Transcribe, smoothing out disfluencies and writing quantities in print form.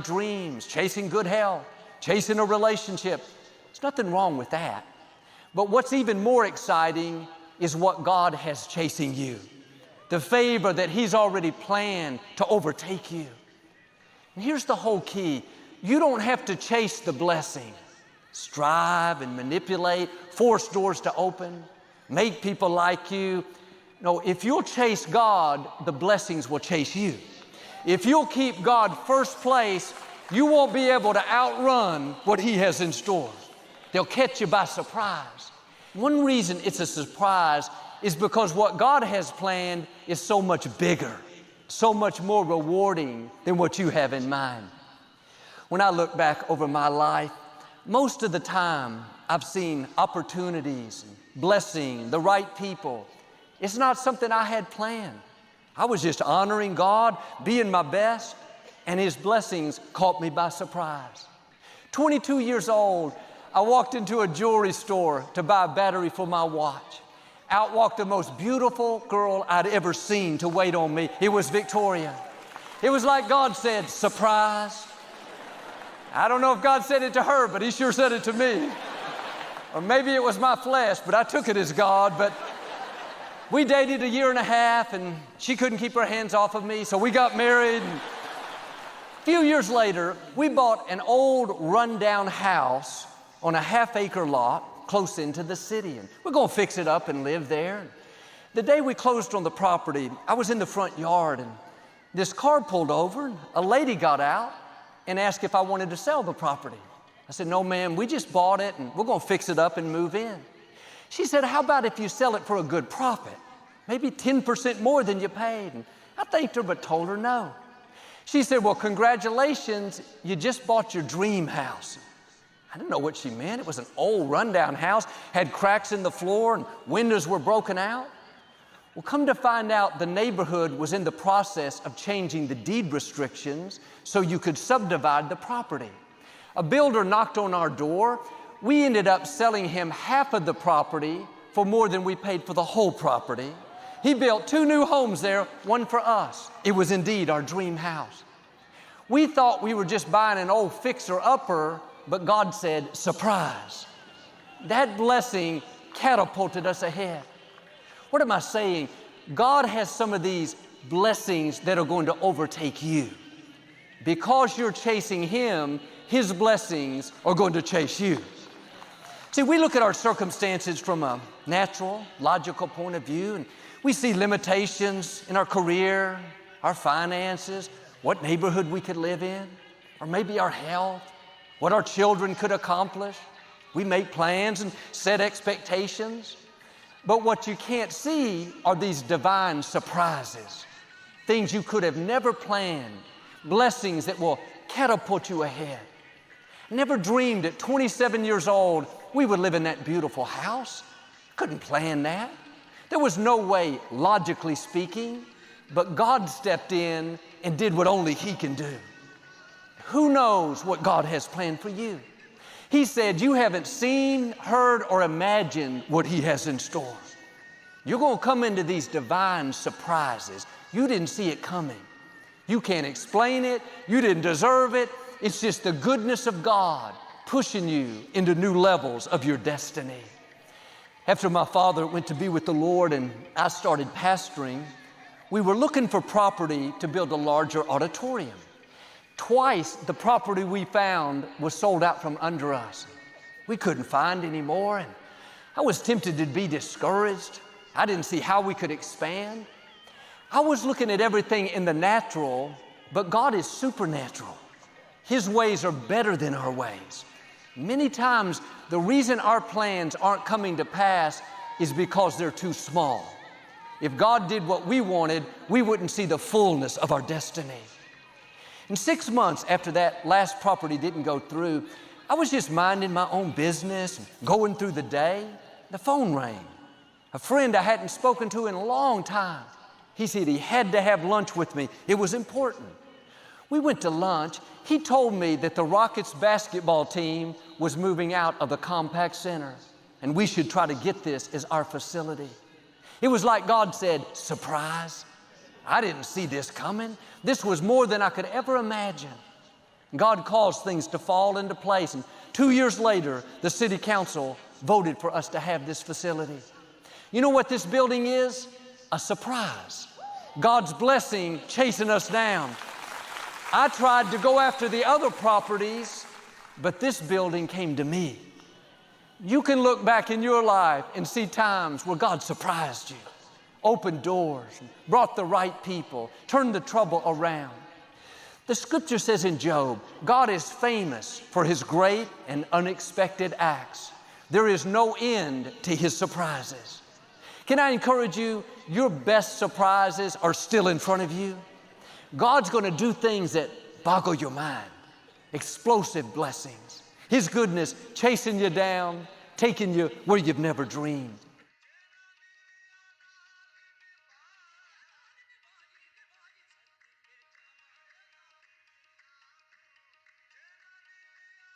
dreams, chasing good health, chasing a relationship. There's nothing wrong with that. But what's even more exciting is what God has chasing you. The favor that He's already planned to overtake you. And here's the whole key. You don't have to chase the blessing. Strive and manipulate, force doors to open, make people like you. No, if you'll chase God, the blessings will chase you. If you'll keep God first place, you won't be able to outrun what He has in store. They'll catch you by surprise. One reason it's a surprise is because what God has planned is so much bigger, so much more rewarding than what you have in mind. When I look back over my life, most of the time I've seen opportunities, blessing, the right people. It's not something I had planned. I was just honoring God, being my best, and His blessings caught me by surprise. 22 years old, I walked into a jewelry store to buy a battery for my watch. Out walked the most beautiful girl I'd ever seen to wait on me. It was Victoria. It was like God said, surprise. I don't know if God said it to her, but He sure said it to me. Or maybe it was my flesh, but I took it as God. But we dated a year and a half, and she couldn't keep her hands off of me, so we got married. And a few years later, we bought an old rundown house on a half-acre lot close into the city, and we're going to fix it up and live there. The day we closed on the property, I was in the front yard, and this car pulled over, and a lady got out and asked if I wanted to sell the property. I said, no, ma'am, we just bought it, and we're going to fix it up and move in. She said, how about if you sell it for a good profit? Maybe 10% more than you paid. And I thanked her, but told her no. She said, well, congratulations, you just bought your dream house. I didn't know what she meant. It was an old rundown house, had cracks in the floor and windows were broken out. Well, come to find out, the neighborhood was in the process of changing the deed restrictions so you could subdivide the property. A builder knocked on our door. We ended up selling him half of the property for more than we paid for the whole property. He built 2 new homes there, one for us. It was indeed our dream house. We thought we were just buying an old fixer-upper, but God said, surprise. That blessing catapulted us ahead. What am I saying? God has some of these blessings that are going to overtake you. Because you're chasing Him, His blessings are going to chase you. See, we look at our circumstances from a natural, logical point of view, and we see limitations in our career, our finances, what neighborhood we could live in, or maybe our health, what our children could accomplish. We make plans and set expectations. But what you can't see are these divine surprises, things you could have never planned, blessings that will catapult you ahead. Never dreamed at 27 years old we would live in that beautiful house. Couldn't plan that. There was no way, logically speaking, but God stepped in and did what only He can do. Who knows what God has planned for you? He said, you haven't seen, heard, or imagined what He has in store. You're going to come into these divine surprises. You didn't see it coming. You can't explain it. You didn't deserve it. It's just the goodness of God pushing you into new levels of your destiny. After my father went to be with the Lord and I started pastoring, we were looking for property to build a larger auditorium. Twice the property we found was sold out from under us. We couldn't find any more, and I was tempted to be discouraged. I didn't see how we could expand. I was looking at everything in the natural, but God is supernatural. His ways are better than our ways. Many times, the reason our plans aren't coming to pass is because they're too small. If God did what we wanted, we wouldn't see the fullness of our destiny. And 6 months after that last property didn't go through, I was just minding my own business, and going through the day. The phone rang. A friend I hadn't spoken to in a long time. He said he had to have lunch with me. It was important. We went to lunch. He told me that the Rockets basketball team was moving out of the Compaq Center, and we should try to get this as our facility. It was like God said, surprise. I didn't see this coming. This was more than I could ever imagine. God caused things to fall into place. And 2 years later, the city council voted for us to have this facility. You know what this building is? A surprise. God's blessing chasing us down. I tried to go after the other properties, but this building came to me. You can look back in your life and see times where God surprised you, opened doors, brought the right people, turned the trouble around. The scripture says in Job, God is famous for His great and unexpected acts. There is no end to His surprises. Can I encourage you, your best surprises are still in front of you. God's going to do things that boggle your mind, explosive blessings. His goodness chasing you down, taking you where you've never dreamed.